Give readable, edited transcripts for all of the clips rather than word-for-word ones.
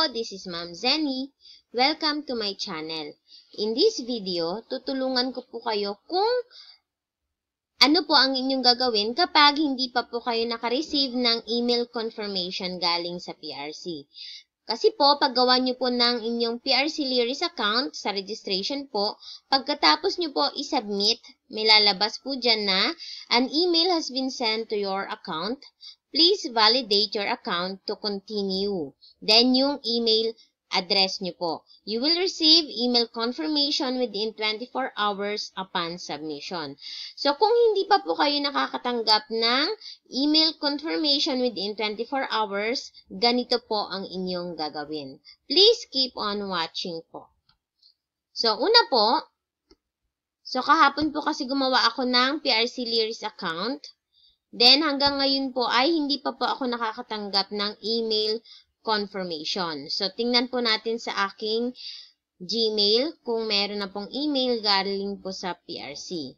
po, this is Ma'am Zenny. Welcome to my channel. In this video, tutulungan ko po kayo kung ano po ang inyong gagawin kapag hindi pa po kayo naka-receive ng email confirmation galing sa PRC. Kasi po, paggawa nyo po ng inyong PRC Lyris account sa registration po, pagkatapos nyo po isubmit, may lalabas po dyan na an email has been sent to your account. Please validate your account to continue. Then, yung email address nyo po. You will receive email confirmation within 24 hours upon submission. So, kung hindi pa po kayo nakakatanggap ng email confirmation within 24 hours, ganito po ang inyong gagawin. Please keep on watching po. So, una po, kahapon po kasi gumawa ako ng PRC Lyris account. Then, hanggang ngayon po ay hindi pa po ako nakakatanggap ng email confirmation. So, tingnan po natin sa aking Gmail kung meron na pong email galing po sa PRC.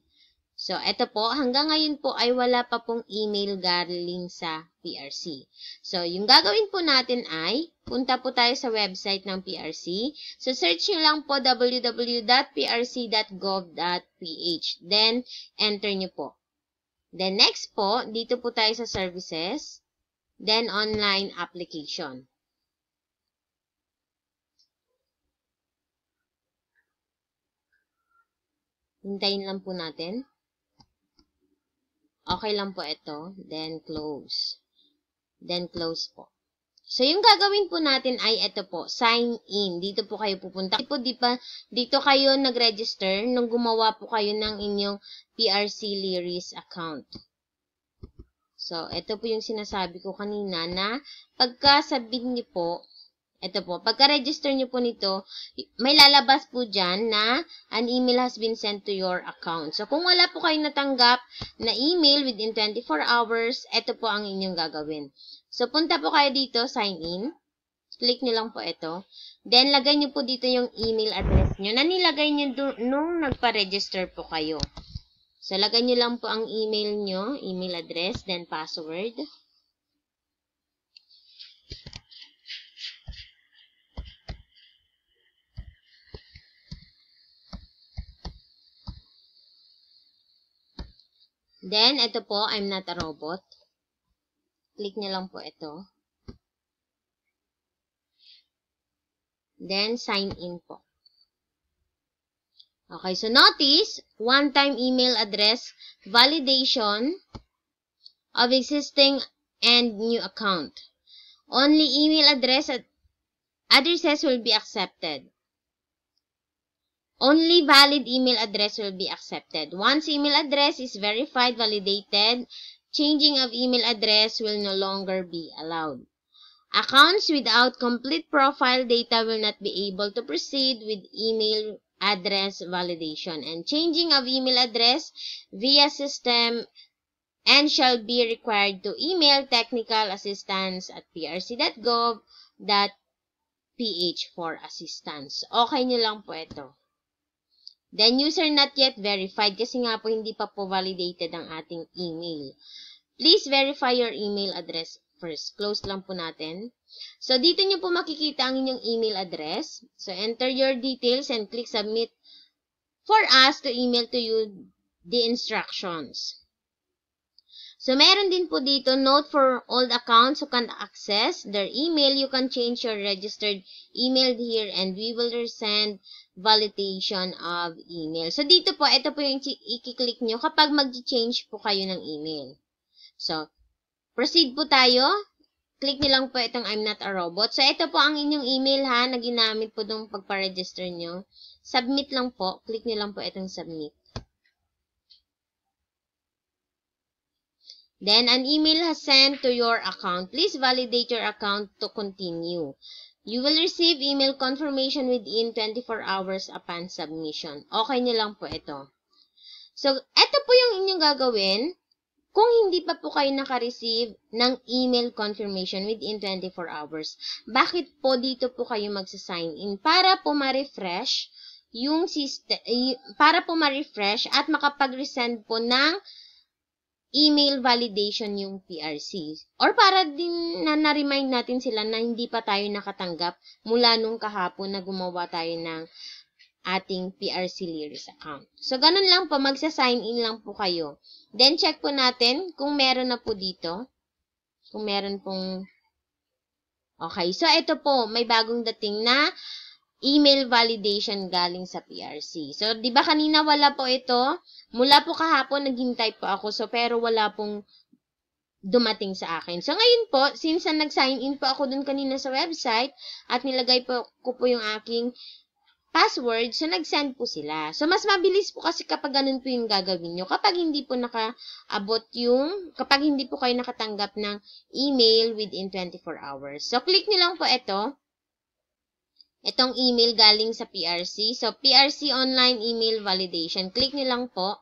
So, eto po, hanggang ngayon po ay wala pa pong email galing sa PRC. So, yung gagawin po natin ay, punta po tayo sa website ng PRC. So, search nyo lang po www.prc.gov.ph. Then, enter nyo po. Then, next po, dito po tayo sa services. Then, online application. Hintayin lang po natin. Okay lang po ito. Then, close. Then, close po. So, yung gagawin po natin ay ito po, sign in. Dito po kayo pupunta. Dito kayo nag-register nung gumawa po kayo ng inyong PRC Lyris account. So, ito po yung sinasabi ko kanina na pagka-submit niyo po, ito po, pagka-register niyo po nito, may lalabas po dyan na an email has been sent to your account. So, kung wala po kayong natanggap na email within 24 hours, ito po ang inyong gagawin. So, punta po kayo dito, sign in. Click nyo lang po ito. Then, lagay nyo po dito yung email address nyo na nilagay nyo nung nagpa-register po kayo. So, lagay nyo lang po ang email nyo, email address, then password. Then, ito po, I'm not a robot. Click nyo lang po ito. Then, sign in po. Okay, so notice, one-time email address, validation of existing and new account. Only email addresses will be accepted. Only valid email address will be accepted. Once email address is verified, validated, changing of email address will no longer be allowed. Accounts without complete profile data will not be able to proceed with email address validation and changing of email address via system and shall be required to email technical assistance at prc.gov.ph for assistance. Okay nyo lang po ito. Then, user not yet verified kasi nga po hindi pa po validated ang ating email. Please verify your email address first. Close lang po natin. So, dito nyo po makikita ang inyong email address. So, enter your details and click submit for us to email to you the instructions. So, meron din po dito, note for all accounts who can't access their email, you can change your registered email here and we will resend validation of email. So, dito po, ito po yung i-click nyo kapag mag-change po kayo ng email. So, proceed po tayo. Click nyo lang po itong I'm not a robot. So, ito po ang inyong email ha, na ginamit po itong pagpa-register nyo. Submit lang po. Click nyo lang po itong submit. Then, an email has sent to your account. Please validate your account to continue. You will receive email confirmation within 24 hours upon submission. Okay nyo lang po ito. So, ito po yung inyong gagawin kung hindi pa po kayo naka-receive ng email confirmation within 24 hours. Bakit po dito po kayo magsa-sign in? Para po ma-refresh yung system, at makapag-resend po ng email validation yung PRC. Or para din na-remind natin sila na hindi pa tayo nakatanggap mula nung kahapon na gumawa tayo ng ating PRC Lyris account. So, ganun lang po. Magsa-sign in lang po kayo. Then, check po natin kung meron na po dito. Kung meron pong... Okay. So, ito po. May bagong dating na email validation galing sa PRC. So, di ba kanina wala po ito? Mula po kahapon, naghintay po ako. So, pero wala pong dumating sa akin. So, ngayon po, since nag-sign in po ako dun kanina sa website at nilagay po ko po yung aking password, so nag-send po sila. So, mas mabilis po kasi kapag ganun po yung gagawin nyo. Kapag hindi po kapag hindi po kayo nakatanggap ng email within 24 hours. So, click nyo lang po itong email galing sa PRC. So, PRC Online Email Validation. Click nyo lang po.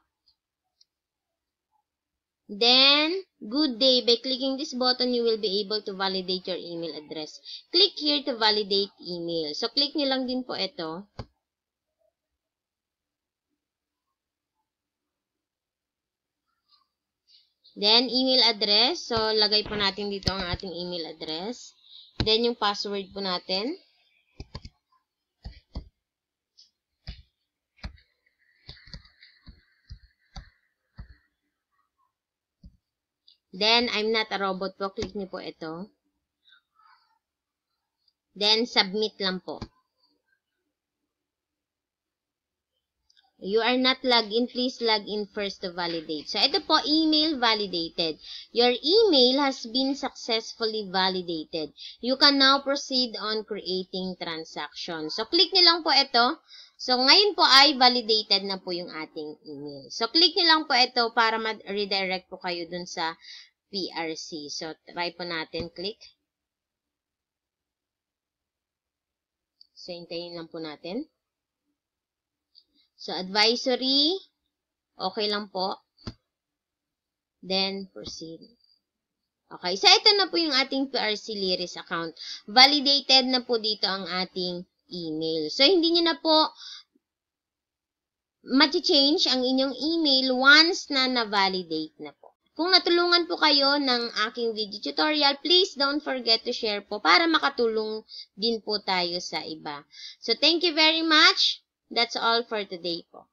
Then, good day. By clicking this button, you will be able to validate your email address. Click here to validate email. So, click nyo lang din po ito. Then, email address. So, lagay po natin dito ang ating email address. Then, yung password po natin. Then, I'm not a robot po. Click niyo po ito. Then, submit lang po. You are not logged in. Please log in first to validate. So, ito po, email validated. Your email has been successfully validated. You can now proceed on creating transaction. So, click niyo lang po ito. So, ngayon po ay validated na po yung ating email. So, click nyo lang po ito para ma-redirect po kayo dun sa PRC. So, try po natin. Click. So, hintayin lang po natin. So, advisory. Okay lang po. Then, proceed. Okay. So, ito na po yung ating PRC Lyris account. Validated na po dito ang ating email. So, hindi nyo na po mati-change ang inyong email once na na-validate na po. Kung natulungan po kayo ng aking video tutorial, please don't forget to share po para makatulong din po tayo sa iba. So, thank you very much. That's all for today po.